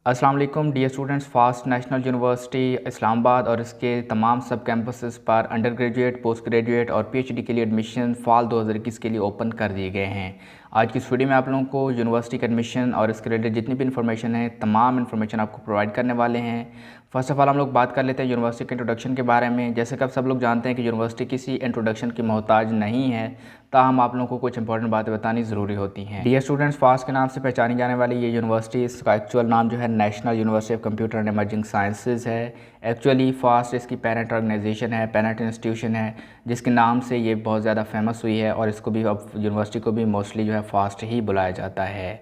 अस्सलाम वालेकुम dear students. FAST National University Islamabad और इसके तमाम सब कैंपसेस पर अंडर ग्रेजुएट, पोस्ट ग्रेजुएट और पीएचडी के लिए एडमिशन फ़ाल 2021 के लिए ओपन कर दिए गए हैं। आज की इस वीडियो में आप लोगों को यूनिवर्सिटी का एडमिशन और इसके रिलेटेड जितनी भी इन्फॉर्मेशन है तमाम इन्फॉर्मेशन आपको प्रोवाइड करने वाले हैं। फ़र्स्ट ऑफ़ ऑल हम लोग बात कर लेते हैं यूनिवर्सिटी के इंट्रोडक्शन के बारे में। जैसे कि आप सब लोग जानते हैं कि यूनिवर्सिटी किसी इंट्रोडक्शन की मोहताज नहीं है, ताहम आप लोगों को कुछ इंपॉर्टेंट बातें बतानी ज़रूरी होती हैं। डियर स्टूडेंट्स, फास्ट के नाम से पहचानी जाने वाली ये यूनिवर्सिटी, इसका एक्चुअल नाम जो है national university of computer and emerging sciences है। एक्चुअली फास्ट इसकी पेरेंट ऑर्गेनाइजेशन है, पेरेंट इंस्टीट्यूशन है, जिसके नाम से ये बहुत ज़्यादा फेमस हुई है और इसको भी अब यूनिवर्सिटी को भी मोस्टली जो है फास्ट ही बुलाया जाता है।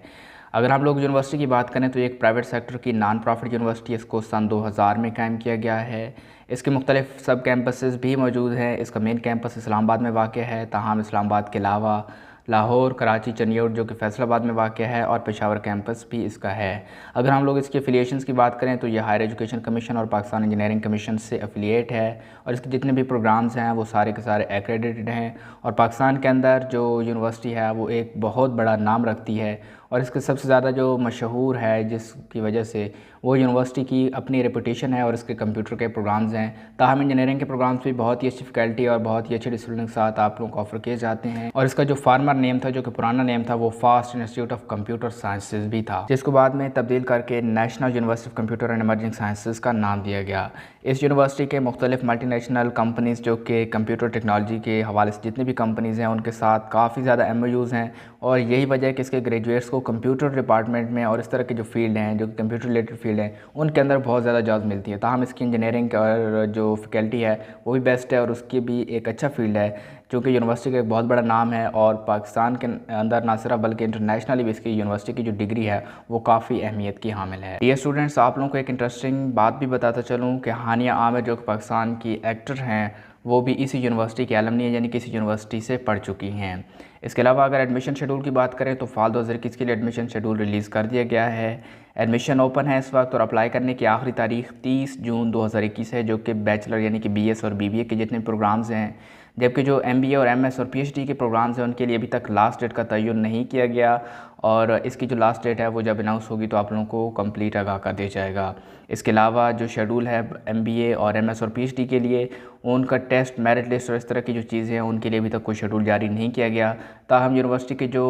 अगर हम लोग यूनिवर्सिटी की बात करें तो ये एक प्राइवेट सेक्टर की नॉन प्रॉफिट यूनिवर्सिटी, इसको सन 2000 में कायम किया गया है। इसके मुख्तलिफ सब कैंपसेस भी मौजूद हैं। इसका मेन कैंपस इस्लामाबाद में वाक़ है, ताहम इस्लामाबाद के अलावा लाहौर, कराची, चनियोट जो कि फैसलाबाद में वाक़ है, और पेशावर कैंपस भी इसका है। अगर हम लोग इसके एफिलिएशंस की बात करें तो ये हायर एजुकेशन कमीशन और पाकिस्तान इंजीनियरिंग कमीशन से एफिलिएट है और इसके जितने भी प्रोग्राम्स हैं वो सारे के सारे एक्रेडिटेड हैं। और पाकिस्तान के अंदर जो यूनिवर्सिटी है वो एक बहुत बड़ा नाम रखती है और इसके सबसे ज़्यादा जो मशहूर है जिसकी वजह से वो यूनिवर्सिटी की अपनी रेपुटेशन है और इसके कंप्यूटर के प्रोग्राम्स हैं। ताहम इंजीनियरिंग के प्रोग्राम्स भी बहुत ही अच्छी फैकल्टी और बहुत ही अच्छे डिसिप्लिन के साथ आप लोगों को ऑफर किए जाते हैं। और इसका जो फार्मर नेम था, जो कि पुराना नेम था, वो fast institute of computer sciences भी था, जिसको बाद में तब्दील करके national university of computer and emerging sciences का नाम दिया गया। इस यूनिवर्सिटी के मुख्तलिफ मल्टीनेशनल कंपनीज़ जो कि कंप्यूटर टेक्नोलॉजी के हवाले से जितनी भी कंपनीज़ हैं उनके साथ काफ़ी ज़्यादा MOUs हैं और यही वजह है कि इसके ग्रेजुएट्स को कंप्यूटर डिपार्टमेंट में और इस तरह के जो फील्ड हैं, जो कंप्यूटर रिलेटेड फील्ड हैं, उनके अंदर बहुत ज़्यादा जॉब मिलती है। ताहम इसकी इंजीनियरिंग और जो फैकल्टी है वो भी बेस्ट है और उसकी भी एक अच्छा फील्ड है, क्योंकि यूनिवर्सिटी का एक बहुत बड़ा नाम है और पाकिस्तान के अंदर ना सिर्फ बल्कि इंटरनेशनली भी इसकी यूनिवर्सिटी की जो डिग्री है वो काफ़ी अहमियत की हामिल है। डियर स्टूडेंट्स, आप लोगों को एक इंटरेस्टिंग बात भी बताता चलूँ कि हानिया आमिर जो कि पाकिस्तान की एक्टर हैं वो भी इसी यूनिवर्सिटी की एलमनी है, यानी कि इसी यूनिवर्सिटी से पढ़ चुकी हैं। इसके अलावा अगर एडमिशन शेड्यूल की बात करें तो फ़ाल 2021 के लिए एडमिशन शेड्यूल रिलीज़ कर दिया गया है। एडमिशन ओपन है इस वक्त और अप्लाई करने की आखिरी तारीख 30 जून 2021 है, जो कि बैचलर यानी कि BS और BBA के जितने प्रोग्राम्स हैं, जबकि जो MBA और MS और PhD के प्रोग्राम्स हैं उनके लिए अभी तक लास्ट डेट का तयन नहीं किया गया और इसकी जो लास्ट डेट है वो जब अनाउंस होगी तो आप लोगों को कंप्लीट आगाह कर दिया जाएगा। इसके अलावा जो शेड्यूल है MBA और MS और PhD के लिए, उनका टेस्ट, मेरिट लिस्ट और इस तरह की जो चीज़ें हैं उनके लिए अभी तक कोई शेड्यूल जारी नहीं किया गया। ताहम यूनिवर्सिटी के जो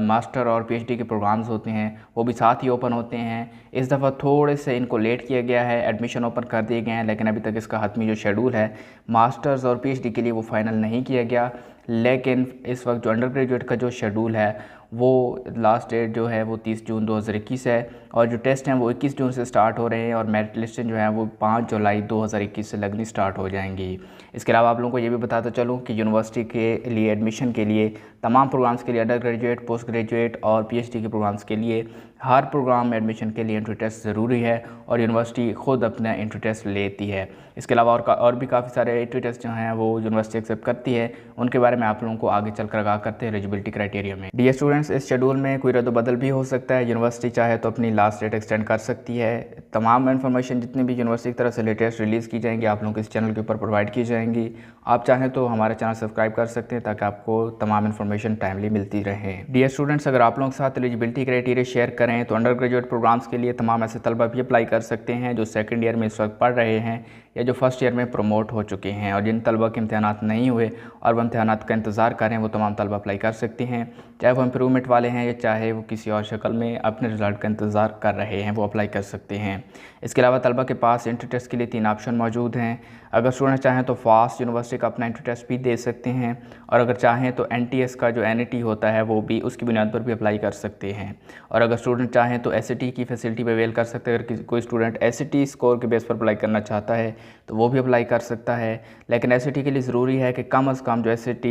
मास्टर और PhD के प्रोग्राम्स होते हैं वो भी साथ ही ओपन होते हैं। इस दफ़ा थोड़े से इनको लेट किया गया है, एडमिशन ओपन कर दिए गए हैं, लेकिन अभी तक इसका हतमी जो शेड्यूल है मास्टर्स और PhD के लिए वो फ़ाइनल नहीं किया गया। लेकिन इस वक्त जो अंडर ग्रेजुएट का जो शेड्यूल है वो लास्ट डेट जो है वो 30 जून 2021 है और जो टेस्ट हैं वो 21 जून से स्टार्ट हो रहे हैं और मेरिट लिस्टें जो हैं वो 5 जुलाई 2021 से लगनी स्टार्ट हो जाएंगी। इसके अलावा आप लोगों को ये भी बताता चलूँ कि यूनिवर्सिटी के लिए एडमिशन के लिए तमाम प्रोग्राम्स के लिए, अंडर ग्रेजुएट, पोस्ट ग्रेजुएट और PhD के प्रोग्राम्स के लिए, हर प्रोग्राम में एडमिशन के लिए एंट्री टेस्ट ज़रूरी है और यूनिवर्सिटी ख़ुद अपना एंट्री टेस्ट लेती है। इसके अलावा और भी काफ़ी सारे एंट्री टेस्ट जो हैं वो यूनिवर्सिटी एक्सेप्ट करती है, उनके बारे में आप लोगों को आगे चलकर आगाह करते हैं एलिजिबिलिटी क्राइटेरिया में। डियर स्टूडेंट्स, इस शेड्यूल में कोई रद्द-बदल भी हो सकता है। यूनिवर्सिटी चाहे तो अपनी लास्ट डेट एक्सटेंड कर सकती है। तमाम इन्फॉर्मेशन जितनी भी यूनिवर्सिटी की तरफ से लेटेस्ट रिलीज़ की जाएंगी आप लोगों को इस चैनल के ऊपर प्रोवाइड की जाएंगी। आप चाहें तो हमारे चैनल सब्सक्राइब कर सकते हैं ताकि आपको तमाम इन्फॉर्मेशन टाइमली मिलती रहे। डियर स्टूडेंट्स, अगर आप लोगों के साथ एलिजिबिलिटी क्राइटेरिया शेयर करें तो अंडर ग्रेजुएट प्रोग्राम्स के लिए तमाम ऐसे तलबा भी अप्लाई कर सकते हैं जो सेकंड ईयर में इस वक्त पढ़ रहे हैं या जो फर्स्ट ईयर में प्रमोट हो चुके हैं, और जिन तलबा के इम्तहानात नहीं हुए और वो इम्तहानात का इंतज़ार करें वो तमाम तलबा अप्लाई कर सकते हैं, चाहे वो इम्प्रूवमेंट वाले हैं या चाहे वो किसी और शक्ल में अपने रिज़ल्ट का इंतज़ार कर रहे हैं, वो अप्लाई कर सकते हैं। इसके अलावा तलबा के पास एंट्री टेस्ट के लिए 3 ऑप्शन मौजूद हैं। अगर स्टूडेंट चाहें तो फास्ट यूनिवर्सिटी का अपना एंट्री टेस्ट भी दे सकते हैं और अगर चाहें तो NTS का जो NET होता है वो भी उसकी बुनियाद पर भी अप्लाई कर सकते हैं। और अगर स्टूडेंट चाहें तो SAT की फैसिलिटी भी अवेल कर सकते हैं। अगर कोई स्टूडेंट SAT स्कोर के बेस पर अप्लाई करना चाहता है तो वो भी अप्लाई कर सकता है, लेकिन SAT के लिए ज़रूरी है कि कम अज़ कम जो SAT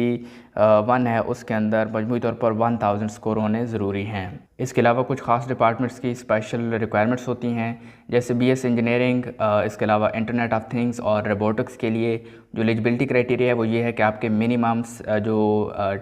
1 है उसके अंदर मजमूई तौर पर 1000 स्कोर होने ज़रूरी हैं। इसके अलावा कुछ ख़ास डिपार्टमेंट्स की स्पेशल रिक्वायरमेंट्स होती हैं, जैसे BS इंजीनियरिंग, इसके अलावा इंटरनेट ऑफ थिंग्स और रोबोटिक्स के लिए जो एलिजिबिलिटी क्राइटेरिया है वो ये है कि आपके मिनिमम्स जो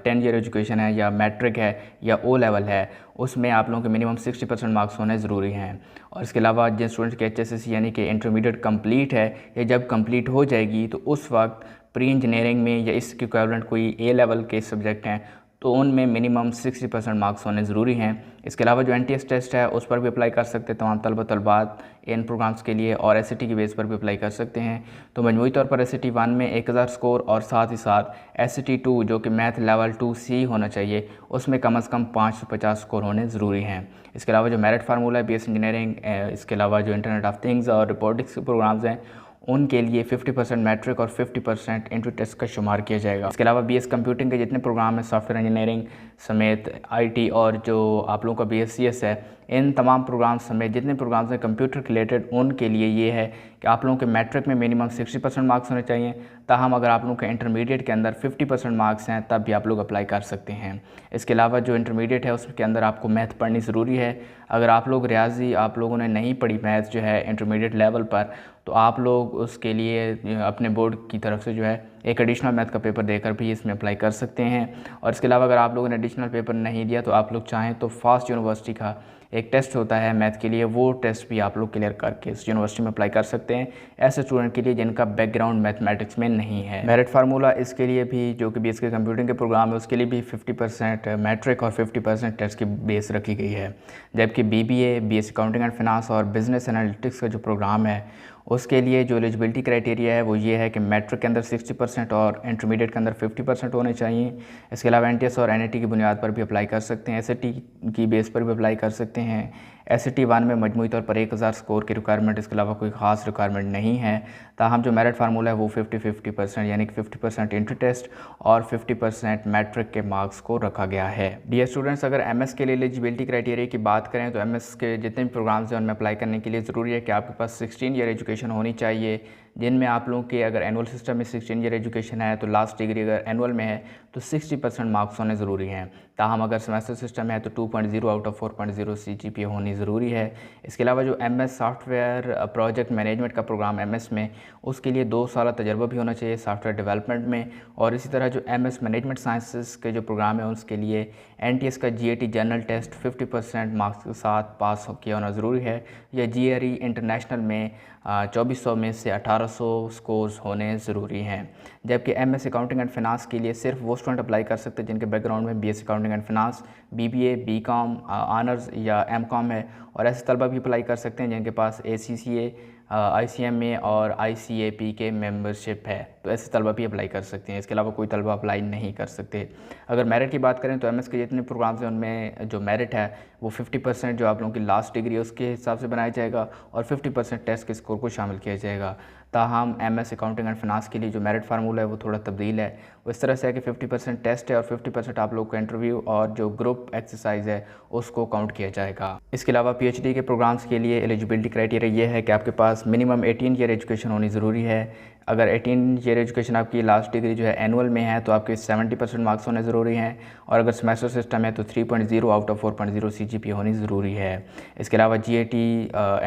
10 ईयर एजुकेशन है या मैट्रिक है या O लेवल है उसमें आप लोगों के मिनिमम 60% मार्क्स होने ज़रूरी हैं। और इसके अलावा जिन स्टूडेंट्स के HSC यानी कि इंटरमीडिएट कंप्लीट है या जब कंप्लीट हो जाएगी तो उस वक्त प्री इंजीनियरिंग में या इसके इक्विवेलेंट कोई A लेवल के सब्जेक्ट हैं तो उनमें मिनिमम 60% मार्क्स होने ज़रूरी हैं। इसके अलावा जो NTS टेस्ट है उस पर भी अप्लाई कर सकते हैं तमाम तलबात इन प्रोग्राम्स के लिए, और SAT की बेस पर भी अप्लाई कर सकते हैं। तो मजमूई तौर पर SAT 1 में 1000 स्कोर और साथ ही साथ SAT 2 जो कि मैथ लेवल 2C होना चाहिए उसमें कम से कम 550 स्कोर होने ज़रूरी हैं। इसके अलावा जो मेरिट फार्मूला है BS इंजीनियरिंग, इसके अलावा जो इंटरनेट ऑफ थिंग्स और रोबोटिक्स के प्रोग्राम्स हैं उनके लिए 50% मैट्रिक और 50% इंट्री टेस्ट का शुमार किया जाएगा। इसके अलावा BS कंप्यूटिंग के जितने प्रोग्राम हैं, सॉफ्टवेयर इंजीनियरिंग समेत IT और जो आप लोगों का BSCS है, इन तमाम प्रोग्राम्स समेत जितने प्रोग्राम्स हैं कंप्यूटर रिलेटेड उनके लिए ये है कि आप लोगों के मैट्रिक में मिनिमम 60% मार्क्स होने चाहिए। ताहम अगर आप लोगों के इंटरमीडिएट के अंदर 50% मार्क्स हैं तब भी आप लोग अप्लाई कर सकते हैं। इसके अलावा जो इंटरमीडिएट है उसके अंदर आपको मैथ पढ़नी ज़रूरी है। अगर आप लोग रियाजी आप लोगों ने नहीं पढ़ी मैथ जो है इंटरमीडिएट लेवल पर, तो आप लोग उसके लिए अपने बोर्ड की तरफ से जो है एक एडिशनल मैथ का पेपर देकर भी इसमें अप्लाई कर सकते हैं। और इसके अलावा अगर आप लोगों ने एडिशनल पेपर नहीं दिया तो आप लोग चाहें तो फास्ट यूनिवर्सिटी का एक टेस्ट होता है मैथ के लिए, वो टेस्ट भी आप लोग क्लियर करके इस यूनिवर्सिटी में अप्लाई कर सकते हैं ऐसे स्टूडेंट के लिए जिनका बैकग्राउंड मैथमेटिक्स में नहीं है। मेरिट फार्मूला इसके लिए भी जो कि BS के कंप्यूटिंग के प्रोग्राम है उसके लिए भी 50% मैट्रिक और 50% टेस्ट की बेस रखी गई है। जबकि BBA, BS accounting and finance और बिजनेस एनालिटिक्स का जो प्रोग्राम है उसके लिए जो एलिजिबिलिटी क्राइटेरिया है वो ये है कि मैट्रिक के अंदर 60% और इंटरमीडिएट के अंदर 50% होने चाहिए। इसके अलावा NTS और NIT की बुनियाद पर भी अप्लाई कर सकते हैं, SAT की बेस पर भी अप्लाई कर सकते हैं। SAT 1 में मजमूई तौर पर 1000 स्कोर की रिक्वायरमेंट, इसके अलावा कोई ख़ास रिक्वायरमेंट नहीं है। ताहम जो मेरिट फार्मूला है वो 50-50% यानी कि 50% इंट्री टेस्ट और 50% मैट्रिक के मार्क्स को रखा गया है। डियर स्टूडेंट्स, अगर MS के लिए एलिजिबिलिटी क्राइटेरिया की बात करें तो MS के जितने भी प्रोग्राम्स हैं उनमें अप्लाई करने के लिए ज़रूरी है कि आपके पास 16 ईयर एजुकेशन होनी चाहिए, जिनमें आप लोगों के अगर एनुअल सिस्टम में 16 ईयर एजुकेशन है तो लास्ट डिग्री अगर एनुअल में है तो 60% मार्क्स होने ज़रूरी हैं। ताहम अगर सेमेस्टर सिस्टम है तो 2.0 आउट ऑफ 4.0 CGPA होनी ज़रूरी है। इसके अलावा जो MS सॉफ्टवेयर प्रोजेक्ट मैनेजमेंट का प्रोग्राम MS में, उसके लिए 2 साल तजर्बा भी होना चाहिए सॉफ्टवेयर डेवलपमेंट में। और इसी तरह जो MS मैनेजमेंट साइंसेस के जो प्रोग्राम है उसके लिए NTS का GAT जनरल टेस्ट 50% मार्क्स के साथ पास किया होना ज़रूरी है, या GRE इंटरनेशनल में 2400 में से 1800 स्कोर्स होने ज़रूरी हैं। जबकि MS अकाउंटिंग एंड फिनांस के लिए सिर्फ वो स्टूडेंट अप्लाई कर सकते हैं जिनके बैकग्राउंड में BS accounting and finance, BBA, BCom honours या MCom है। और ऐसे तलबा भी अप्लाई कर सकते हैं जिनके पास ACCA, ICMA और ICAP के मेंबरशिप है, तो ऐसे तलबा भी अप्लाई कर सकते हैं। इसके अलावा कोई तलबा अप्लाई नहीं कर सकते। अगर मेरिट की बात करें तो MS के जितने प्रोग्राम्स हैं उनमें जो मेरिट है वो 50% जो आप लोगों की लास्ट डिग्री है उसके हिसाब से बनाया जाएगा और 50% टेस्ट के स्कोर को शामिल किया जाएगा। ताहम MS अकाउंटिंग एंड फिनांस के लिए जो मेरिट फार्मूला है वो थोड़ा तब्दील है, वो इस तरह से है कि 50% टेस्ट है और 50% आप लोग का इंटरव्यू और जो ग्रुप एक्सरसाइज है उसको काउंट किया जाएगा। इसके अलावा PhD के प्रोग्राम्स के लिए एलिजिबिलिटी क्राइटेरिया ये है कि आपके पास मिनिमम 18 ईयर एजुकेशन होनी ज़रूरी है। अगर 18 ईयर एजुकेशन आपकी लास्ट डिग्री जो है एनुअल में है तो आपके 70% मार्क्स होने ज़रूरी हैं, और अगर सेमेस्टर सिस्टम है तो 3.0 आउट ऑफ 4.0 CGPA होनी ज़रूरी है। इसके अलावा GAT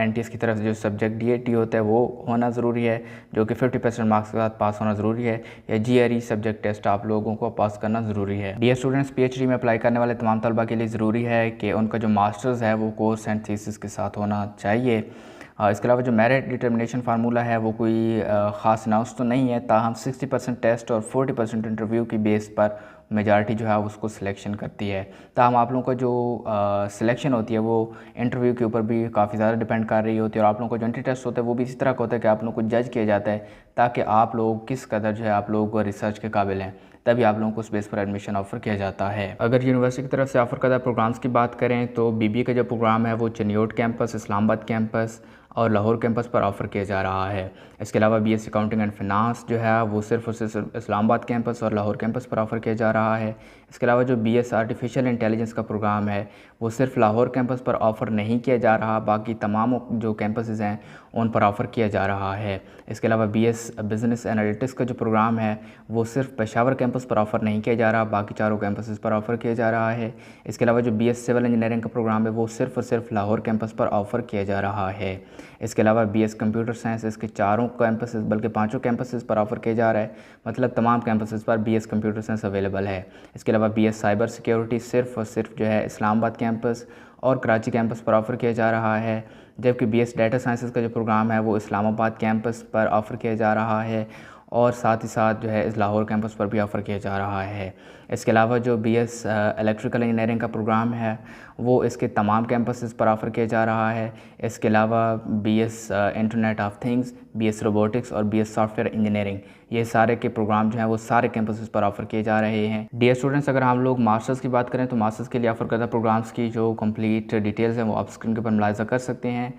NTS की तरफ से जो सब्जेक्ट DAT होता है वो होना ज़रूरी है जो कि 50% मार्क्स के साथ पास होना ज़रूरी है, या GRE सब्जेक्ट टेस्ट आप लोगों को पास करना ज़रूरी है। डियर स्टूडेंट्स, PhD में अप्लाई करने वाले तमाम तलबा के लिए ज़रूरी है कि उनका जो मास्टर्स है वो कोर्स एंड थीसिस के साथ होना चाहिए। इसके अलावा जो मेरिट डिटर्मिनेशन फार्मूला है वो कोई ख़ास अनाउंस तो नहीं है, ताहम 60% टेस्ट और 40% इंटरव्यू की बेस पर मेजॉरिटी जो है उसको सिलेक्शन करती है। ताहम आप लोगों का जो सिलेक्शन होती है वो इंटरव्यू के ऊपर भी काफ़ी ज़्यादा डिपेंड कर रही होती है, और आप लोगों का जो एंट्री टेस्ट होता है वो भी इसी तरह का होता है कि आप लोगों को जज किया जाता है ताकि आप लोग किस कदर जो है आप लोग रिसर्च के काबिल हैं, तभी आप लोगों को उस बेस पर एडमिशन ऑफ़र किया जाता है। अगर यूनिवर्सिटी की तरफ से ऑफ़र करदा प्रोग्राम्स की बात करें तो BBA का जो प्रोग्राम है वो चनियोट कैंपस, इस्लामाबाद कैंपस और लाहौर कैंपस पर ऑफ़र किया जा रहा है। इसके अलावा BS अकाउंटिंग एंड फिनांस जो है वो सिर्फ और सिर्फ इस्लामाबाद कैंपस और लाहौर कैंपस पर ऑफ़र किया जा रहा है। इसके अलावा जो BS आर्टिफिशियल इंटेलिजेंस का प्रोग्राम है वो सिर्फ लाहौर कैंपस पर ऑफ़र नहीं किया जा रहा, बाकी तमाम जो कैंपसेस हैं उन पर ऑफ़र किया जा रहा है। इसके अलावा BS बिज़नेस एनालिटिक्स का जो प्रोग्राम है वो सिर्फ पेशावर कैंपस पर ऑफ़र नहीं किया जा रहा, बाकी चारों कैंपसेस पर ऑफ़र किया जा रहा है। इसके अलावा जो BS सिविल इंजीनियरिंग का प्रोग्राम है वो सिर्फ और सिर्फ लाहौर कैंपस पर ऑफ़र किया जा रहा है। इसके अलावा BS कंप्यूटर साइंस इसके चारों कैंपसेस बल्कि 5 कैंपसेस पर ऑफ़र किया जा रहा है, मतलब तमाम कैंपसेस पर BS कंप्यूटर साइंस अवेलेबल है। इसके अलावा BS साइबर सिक्योरिटी सिर्फ और सिर्फ जो है इस्लामाबाद कैंपस और कराची कैंपस पर ऑफ़र किया जा रहा है, जबकि BS डाटा साइंसेस का जो प्रोग्राम है वो इस्लामाबाद कैंपस पर ऑफ़र किया जा रहा है। और साथ ही साथ जो है इस लाहौर कैंपस पर भी ऑफ़र किया जा रहा है। इसके अलावा जो BS इलेक्ट्रिकल इंजीनियरिंग का प्रोग्राम है वो इसके तमाम कैंपसेस पर ऑफ़र किया जा रहा है। इसके अलावा BS internet of things, BS robotics और BS सॉफ्टवेयर इंजीनियरिंग, ये सारे के प्रोग्राम जो हैं वो सारे कैंपसेस पर ऑफ़र किए जा रहे हैं। डियर स्टूडेंट्स, अगर हम लोग मास्टर्स की बात करें तो मास्टर्स के लिए ऑफ़र करदा प्रोग्राम्स की जो कंप्लीट डिटेल्स हैं वो आप स्क्रीन के ऊपर मुलाहिज़ा कर सकते हैं।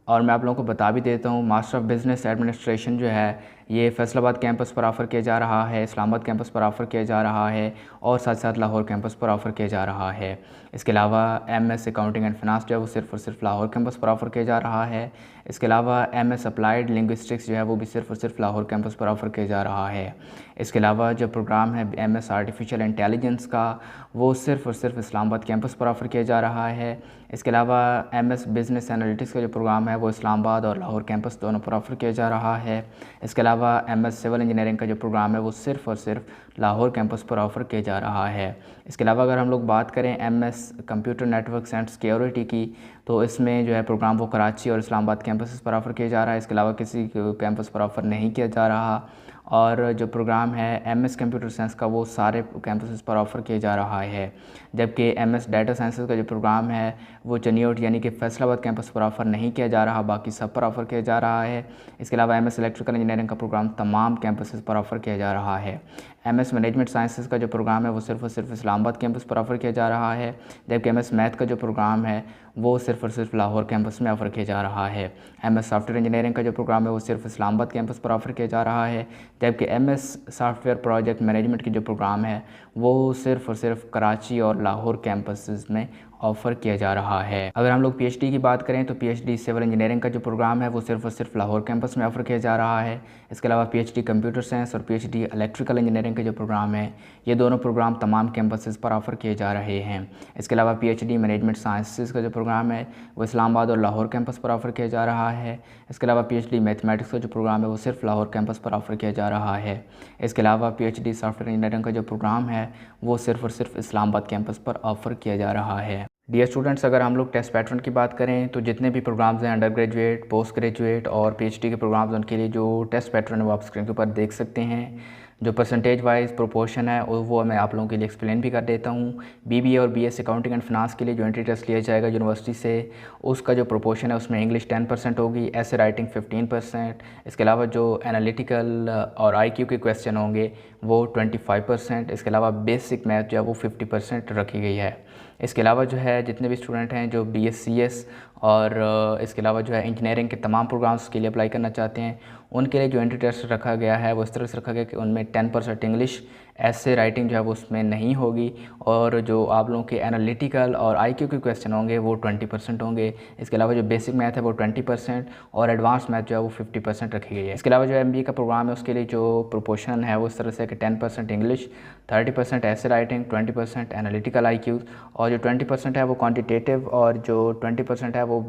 और मैं आप लोगों को बता भी देता हूँ, मास्टर ऑफ बिज़नेस एडमिनिस्ट्रेशन जो है ये फैसलाबाद कैंपस पर ऑफ़र किया जा रहा है, इस्लामाबाद कैंपस पर ऑफ़र किया जा रहा है और साथ साथ लाहौर कैंपस पर ऑफ़र किया जा रहा है। इसके अलावा MS अकाउंटिंग एंड फिनांस जो है वो सिर्फ़ और सिर्फ लाहौर कैंपस पर ऑफ़र किया जा रहा है। इसके अलावा MS अप्लाइड लिंग्विस्टिक्स जो है वो भी सिर्फ़ और सिर्फ लाहौर कैंपस पर ऑफ़र किया जा रहा है। इसके अलावा जो प्रोग्राम है MS आर्टिफिशियल इंटेलिजेंस का वो सिर्फ़ और सिर्फ इस्लामाबाद कैंपस पर ऑफ़र किया जा रहा है। इसके अलावा MS बिज़नेस एनालिटिक्स का जो प्रोग्राम है वो इस्लामाबाद और लाहौर कैंपस दोनों पर ऑफ़र किया जा रहा है। इसके अलावा MS सिविल इंजीनियरिंग का जो प्रोग्राम है वो सिर्फ़ और सिर्फ लाहौर कैंपस पर ऑफ़र किया जा रहा है। इसके अलावा अगर हम लोग बात करें MS computer networks and security की, तो इसमें जो है प्रोग्राम वो कराची और इस्लामाबाद कैंपस पर ऑफ़र किया जा रहा है। इसके अलावा किसी कैंपस पर ऑफ़र नहीं किया जा रहा। और जो प्रोग्राम है MS कंप्यूटर साइंस का वो सारे कैंपसेस पर ऑफ़र किया जा रहा है। जबकि MS डाटा साइंसेस का जो प्रोग्राम है वो चनियोट यानी कि फैसलाबाद कैंपस पर ऑफ़र नहीं किया जा रहा, बाकी सब पर ऑफ़र किया जा रहा है। इसके अलावा MS इलेक्ट्रिकल इंजीनियरिंग का प्रोग्राम तमाम कैंपसेस पर ऑफ़र किया जा रहा है। MS मैनेजमेंट साइंसेस का जो प्रोग्राम है वो सिर्फ़ और सिर्फ इस्लामाबाद कैंपस पर ऑफ़र किया जा रहा है। जबकि MS मैथ का जो प्रोग्राम है वो सिर्फ़ और सिर्फ लाहौर कैंपस में ऑफ़र किया जा रहा है। MS सॉफ्टवेयर इंजीनियरिंग का जो प्रोग्राम है वो सिर्फ इस्लामाबाद कैंपस पर ऑफ़र किया जा रहा है। जबकि MS सॉफ्टवेयर प्रोजेक्ट मैनेजमेंट की जो प्रोग्राम है वो सिर्फ़ और सिर्फ कराची और लाहौर कैंपसेस में ऑफ़र किया जा रहा है। अगर हम लोग PhD की बात करें तो PhD सिविल इंजीनियरिंग का जो प्रोग्राम है वो सिर्फ़ और सिर्फ लाहौर कैंपस में ऑफ़र किया जा रहा है। इसके अलावा PhD कंप्यूटर साइंस और PhD इलेक्ट्रिकल इंजीनियरिंग के जो प्रोग्राम है ये दोनों प्रोग्राम तमाम कैंपसेस पर ऑफ़र किए जा रहे हैं। इसके अलावा PhD मैनेजमेंट साइंसेस का जो प्रोग्राम है वो इस्लामाबाद और लाहौर कैंपस पर ऑफ़र किया जा रहा है। इसके अलावा PhD मैथमेटिक्स का जो प्रोग्राम है वो सिर्फ लाहौर कैंपस पर ऑफ़र किया जा रहा है। इसके अलावा PhD सॉफ्टवेयर इंजीनियरिंग का जो प्रोग्राम है वो सिर्फ़ और सिर्फ इस्लामाबाद कैंपस पर ऑफ़र किया जा रहा है। डियर स्टूडेंट्स, अगर हम लोग टेस्ट पैटर्न की बात करें तो जितने भी प्रोग्राम्स हैं अंडर ग्रेजुएट, पोस्ट ग्रेजुएट और PhD के प्रोग्राम्स, उनके लिए जो टेस्ट पैटर्न है वो आप स्क्रीन के ऊपर देख सकते हैं। जो परसेंटेज वाइज प्रोपोर्शन है वो मैं आप लोगों के लिए एक्सप्लेन भी कर देता हूँ। BBA और BS अकाउंटिंग एंड फिनांस के लिए जो एंट्री टेस्ट लिया जाएगा यूनिवर्सिटी से, उसका जो प्रोपोर्शन है उसमें इंग्लिश 10% होगी, ऐसे राइटिंग 15%। इसके अलावा जो एनालिटिकल और IQ के क्वेश्चन होंगे वो 25%। इसके अलावा बेसिक मैथ जो है वो 50% रखी गई है। इसके अलावा जो है जितने भी स्टूडेंट हैं जो BScs और इसके अलावा जो है इंजीनियरिंग के तमाम प्रोग्राम्स के लिए अप्लाई करना चाहते हैं, उनके लिए जो एंट्री टेस्ट रखा गया है वो इस तरह से रखा गया कि उनमें 10% इंग्लिश, ऐसे राइटिंग जो है वो उसमें नहीं होगी। और जो आप लोगों के एनालिटिकल और IQ के क्वेश्चन होंगे वो 20% होंगे। इसके अलावा जो बेसिक मैथ है वो 20% और एडवांस मैथ जो है वो 50% रखी गई है। इसके अलावा जो MBA का प्रोग्राम है उसके लिए जो प्रोपोर्शन है वो इस तरह से कि 10% इंग्लिश, 30% ऐसे राइटिंग, 20% एनालिटिकल IQ और जो 20% है वो क्वान्टिटेटिव और जो 20% है वो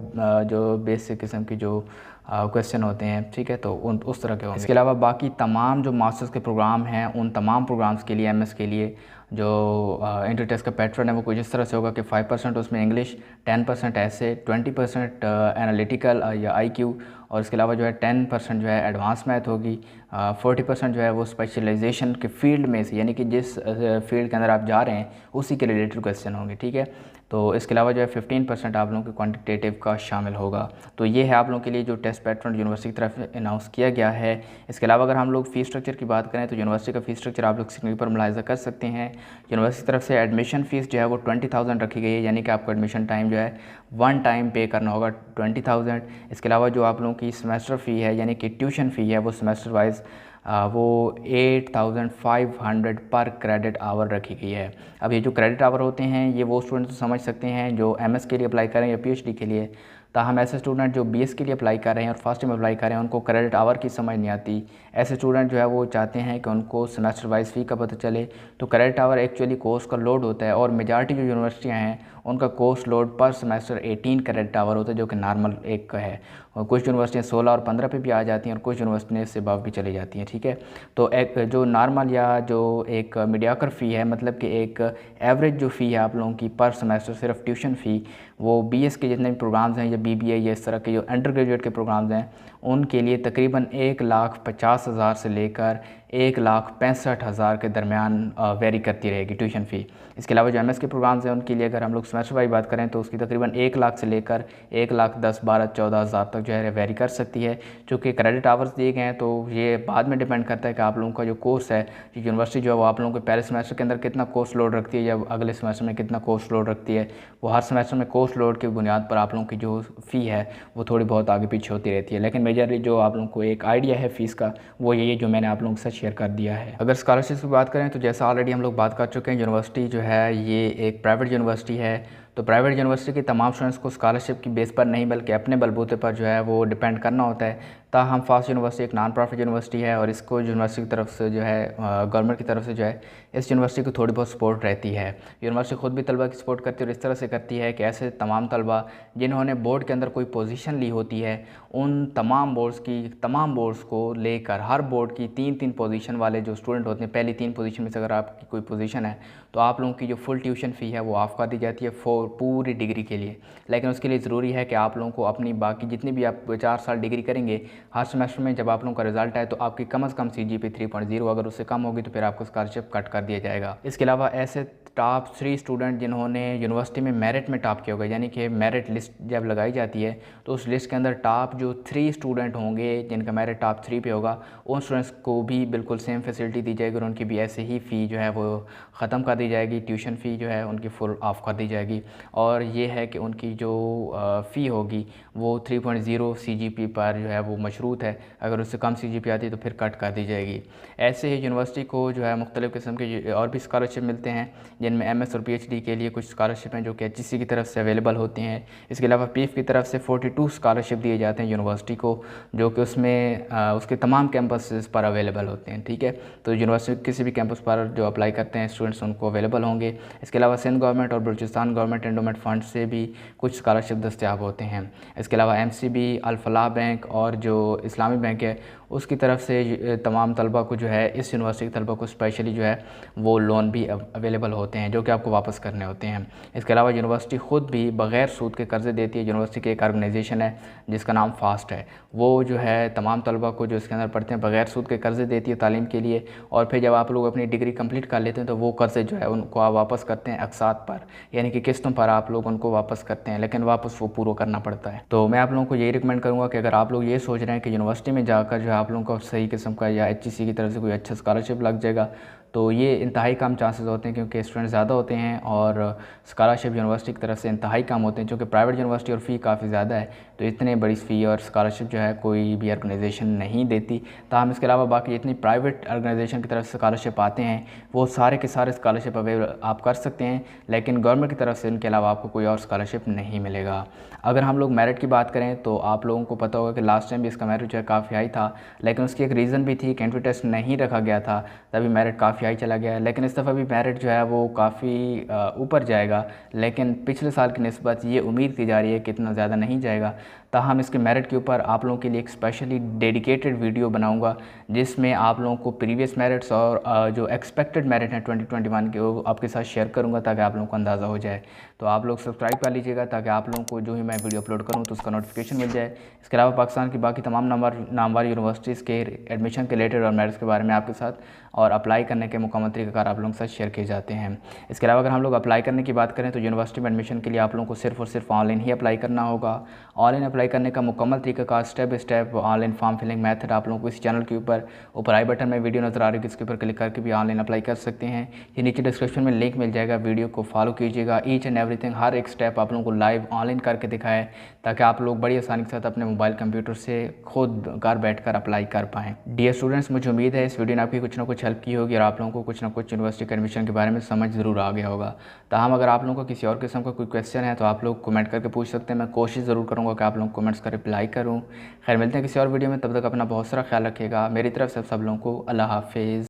जो बेसिक किस्म की जो क्वेश्चन होते हैं, ठीक है, तो उस तरह के होंगे। इसके अलावा बाकी तमाम जो मास्टर्स के प्रोग्राम हैं उन तमाम प्रोग्राम्स के लिए MS के लिए जो एंट्री टेस्ट का पैटर्न है वो कुछ इस तरह से होगा कि 5% उसमें इंग्लिश, 10% ऐसे, 20% एनालिटिकल या IQ और इसके अलावा जो है 10% जो है एडवांस मैथ होगी, 40% जो है वो स्पेशलाइजेशन के फील्ड में से, यानी कि जिस फील्ड के अंदर आप जा रहे हैं उसी के रिलेटेड क्वेश्चन होंगे, ठीक है। तो इसके अलावा जो है 15% आप लोगों के क्वांटिटेटिव का शामिल होगा। तो ये है आप लोगों के लिए जो टेस्ट पैटर्न यूनिवर्सिटी की तरफ अनाउंस किया गया है। इसके अलावा अगर हम लोग फ़ीस स्ट्रक्चर की बात करें तो यूनिवर्सिटी का फ़ीस स्ट्रक्चर आप लोग स्क्रीन पर मुलाहिज़ा कर सकते हैं। यूनिवर्सिटी की तरफ से एडमिशन फ़ीस जो है वो 20,000 रखी गई है, यानी कि आपको एडमिशन टाइम जो है वन टाइम पे करना होगा 20,000। इसके अलावा जो आप लोगों की सेमेस्टर फ़ी है यानी कि ट्यूशन फ़ी है वो सेमेस्टर वाइज वो 8,500 पर क्रेडिट आवर रखी गई है। अब ये जो क्रेडिट आवर होते हैं ये वो स्टूडेंट तो समझ सकते हैं जो MS के लिए अप्लाई करें या PhD के लिए, ताहम ऐसे स्टूडेंट जो BS के लिए अप्लाई कर रहे हैं और फर्स्ट टाइम अप्लाई कर रहे हैं उनको क्रेडिट आवर की समझ नहीं आती। ऐसे स्टूडेंट जो है वो चाहते हैं कि उनको सेमेस्टर वाइज फ़ी का पता चले। तो क्रेडिट आवर एक्चुअली कोर्स का लोड होता है और मेजॉरिटी जो यूनिवर्सिटियाँ हैं उनका कोर्स लोड पर सेमेस्टर 18 क्रेडिट आवर होता है, जो कि नॉर्मल एक का है। और कुछ यूनिवर्सिटियाँ 16 और 15 पे भी आ जाती हैं और कुछ यूनिवर्सिटियाँ इससे अबव भी चली जाती हैं, ठीक है। तो एक जो नॉर्मल या जो एक मीडियाकर फ़ी है, मतलब कि एक एवरेज जो फ़ी है आप लोगों की पर सेमेस्टर सिर्फ ट्यूशन फ़ी, वो बीएस के जितने भी प्रोग्राम्स हैं या बीबीए या इस तरह के जो अंडर ग्रेजुएट के प्रोग्राम्स हैं उनके लिए तकरीबन 1,50,000 से लेकर 1,65,000 के दरमियान वेरी करती रहेगी ट्यूशन फ़ी। इसके अलावा जो एमएस के प्रोग्राम्स हैं उनके लिए अगर हम लोग सेमेस्टर वाइज बात करें तो उसकी तकरीबन 1 लाख से लेकर 1,10,12,14,000 तक जो है वेरी कर सकती है। चूँकि क्रेडिट आवर्स दिए गए हैं तो ये बाद में डिपेंड करता है कि आप लोगों का जो कोर्स है, यूनिवर्सिटी जो है वो आप लोगों के पहले सेमेस्टर के अंदर कितना कोर्स लोड रखती है या अगले सेमेस्टर में कितना कोर्स लोड रखती है। वो हर सेमेस्टर में कोर्स लोड की बुनियाद पर आप लोगों की जो फ़ी है वो थोड़ी बहुत आगे पीछे होती रहती है, लेकिन मेजरली जो आप लोगों को एक आइडिया है फ़ीस का वो यही है जो मैंने आप लोगों के साथ शेयर कर दिया है। अगर स्कॉलरशिप की बात करें तो जैसा ऑलरेडी हम लोग बात कर चुके हैं, यूनिवर्सिटी जो है ये एक प्राइवेट यूनिवर्सिटी है। तो प्राइवेट यूनिवर्सिटी के तमाम स्टूडेंट्स को स्कॉलरशिप की बेस पर नहीं बल्कि अपने बलबूते पर जो है वो डिपेंड करना होता है। ताहम फास्ट यूनिवर्सिटी एक नॉन प्रॉफिट यूनिवर्सिटी है और इसको यूनिवर्सिटी की तरफ से जो है गवर्नमेंट की तरफ से जो है इस यूनिवर्सिटी को थोड़ी बहुत सपोर्ट रहती है। यूनिवर्सिटी खुद भी तलबा की सपोर्ट करती है और इस तरह से करती है कि ऐसे तमाम तलबा जिन्होंने बोर्ड के अंदर कोई पोजीशन ली होती है उन तमाम बोर्ड्स को लेकर हर बोर्ड की 3-3 पोजीशन वाले जो स्टूडेंट होते हैं, पहली 3 पोजीशन में से अगर आपकी कोई पोजीशन है तो आप लोगों की जो फुल ट्यूशन फ़ी है वो ऑफ कर दी जाती है पूरी डिग्री के लिए। लेकिन उसके लिए ज़रूरी है कि आप लोगों को अपनी बाकी जितनी भी आप 4 साल डिग्री करेंगे, हर सेमेस्टर में जब आप लोगों का रिजल्ट आए तो आपकी कम से कम CGPA 3.0, अगर उससे कम होगी तो फिर आपको स्कॉलरशिप कट कर दिया जाएगा। इसके अलावा ऐसे टॉप 3 स्टूडेंट जिन्होंने यूनिवर्सिटी में मेरिट में टॉप किया होगा, यानी कि मेरिट लिस्ट जब लगाई जाती है तो उस लिस्ट के अंदर टॉप जो 3 स्टूडेंट होंगे जिनका मेरिट टॉप 3 पे होगा, उन स्टूडेंट्स को भी बिल्कुल सेम फैसिलिटी दी जाएगी और उनकी भी ऐसे ही फ़ी जो है वो ख़त्म कर दी जाएगी। ट्यूशन फ़ी जो है उनकी फुल ऑफ कर दी जाएगी और ये है कि उनकी जो फ़ी होगी वो 3.0 CGPA पर जो है वो मशरूत है। अगर उससे कम CGPA आती है तो फिर कट कर दी जाएगी। ऐसे ही यूनिवर्सिटी को जो है मुख्तलिफ़ किस्म के और भी स्कॉलरशिप मिलते हैं, जिनमें MS और PhD के लिए कुछ स्कॉलरशिप हैं जो कि HEC की तरफ से अवेलेबल होती हैं। इसके अलावा PIF की तरफ से 42 स्कॉलरशिप दिए जाते हैं यूनिवर्सिटी को, जो कि उसमें उसके तमाम कैंपसेस पर अवेलेबल होते हैं, ठीक है। तो यूनिवर्सिटी किसी भी कैंपस पर जो अप्लाई करते हैं स्टूडेंट्स उनको अवेलेबल होंगे। इसके अलावा सिंध गवर्नमेंट और बलूचिस्तान गवर्नमेंट एंडोमेंट फ़ंड से भी कुछ स्कॉलरशिप दस्तयाब होते हैं। इसके अलावा MCB, अल फलाह बैंक और जो इस्लामी बैंक है उसकी तरफ से तमाम तलबा को जो है इस यूनिवर्सिटी के तलबा को स्पेशली जो है वो लोन भी अवेलेबल होते हैं जो कि आपको वापस करने होते हैं। इसके अलावा यूनिवर्सिटी ख़ुद भी बग़ैर सूद के कर्ज़े देती है। यूनिवर्सिटी की एक ऑर्गेनाइजेशन है जिसका नाम फास्ट है, वो जो है तमाम तलबा को जो इसके अंदर पढ़ते हैं बग़ैर सूद के कर्ज़े देती है तालीम के लिए, और फिर जब आप लोग अपनी डिग्री कंप्लीट कर लेते हैं तो वो कर्ज़े जो है उनको आप वापस करते हैं अक़सात पर, यानी कि किस्तों पर आप लोग उनको वापस करते हैं, लेकिन वापस वो पूरा करना पड़ता है। तो मैं आप लोगों को यही रिकमेंड करूँगा कि अगर आप लोग ये सोच रहे हैं कि यूनिवर्सिटी में जाकर जो है आप लोगों को सही किस्म का या HEC की तरफ से कोई अच्छा स्कॉलरशिप लग जाएगा, तो ये इंतहाई कम चांसेस होते हैं क्योंकि स्टूडेंट ज़्यादा होते हैं और स्कॉलरशिप यूनिवर्सिटी की तरफ से इंतहाई कम होते हैं, क्योंकि प्राइवेट यूनिवर्सिटी और फ़ी काफ़ी ज़्यादा है तो इतने बड़ी फ़ी और स्कॉलरशिप जो है कोई भी ऑर्गेनाइजेशन नहीं देती। ताहम इसके अलावा बाकी जितनी प्राइवेट ऑर्गेनाइजेशन की तरफ से स्कॉलरशिप आते हैं वो सारे के सारे स्कॉलरशिप अवेलेबल आप कर सकते हैं, लेकिन गवर्नमेंट की तरफ से इनके अलावा आपको कोई और स्कॉलरशिप नहीं मिलेगा। अगर हम लोग मेरिट की बात करें तो आप लोगों को पता होगा कि लास्ट टाइम भी इसका मेरिट जो है काफ़ी हाई था, लेकिन उसकी एक रीज़न भी थी कि एंट्री टेस्ट नहीं रखा गया था, तभी मेरिट काफ़ी हाई चला गया। लेकिन इस दफ़ा भी मेरिट जो है वो काफ़ी ऊपर जाएगा, लेकिन पिछले साल की निस्बत ये उम्मीद की जा रही है कि इतना ज़्यादा नहीं जाएगा। ताहम इसके मेरिट के ऊपर आप लोगों के लिए एक स्पेशली डेडिकेटेड वीडियो बनाऊंगा जिसमें आप लोगों को प्रीवियस मेरिट्स और जो एक्सपेक्टेड मेरिट हैं 2021 के वो आपके साथ शेयर करूंगा ताकि आप लोगों को अंदाज़ा हो जाए। तो आप लोग सब्सक्राइब कर लीजिएगा ताकि आप लोगों को जो ही मैं वीडियो अपलोड करूँ तो उसका नोटिफिकेशन मिल जाए। इसके अलावा पाकिस्तान की बाकी तमाम नामवर यूनिवर्सिटीज़ के एडमिशन के रिलेटेड और मेरिट्स के बारे में आपके साथ और अप्लाई करने के मुकम्मल तरीक़ाकार आप लोगों के साथ शेयर किए जाते हैं। इसके अलावा अगर हम लोग अप्लाई करने की बात करें तो यूनिवर्सिटी में एडमिशन के लिए आप लोगों को सिर्फ और सिर्फ ऑनलाइन ही अप्लाई करना होगा। ऑनलाइन अप्लाई करने का मुकम्मल तरीक़ाकार step by step online form filling method आप लोगों को इस चैनल के ऊपर आई बटन में वीडियो नज़र आ रही है, इसके ऊपर क्लिक करके भी ऑनलाइन अप्लाई कर सकते हैं। ये नीचे डिस्क्रिप्शन में लिंक मिल जाएगा, वीडियो को फॉलो कीजिएगा। ईच एंड एवरीथिंग हर एक स्टेप आप लोगों को लाइव ऑनलाइन करके दिखाए ताकि आप लोग बड़ी आसानी के साथ अपने मोबाइल कंप्यूटर से खुद घर बैठकर अप्लाई कर पाएँ। डियर स्टूडेंट्स, मुझे उम्मीद है इस वीडियो ने आपकी कुछ ना कुछ हेल्प की होगी और आप लोगों को कुछ ना कुछ यूनिवर्सिटी के एडमिशन के बारे में समझ ज़रूर आ गया होगा। ताहम अगर आप लोगों को किसी और किस्म का कोई क्वेश्चन है तो आप लोग कमेंट करके पूछ सकते हैं। मैं कोशिश ज़रूर करूँगा कि आप लोगों को कमेंट्स का रिप्लाई करूँ। खैर, मिलते हैं किसी और वीडियो में, तब तक अपना बहुत सारा ख्याल रखिएगा। मेरी तरफ से सब लोगों को अल्लाह हाफिज़।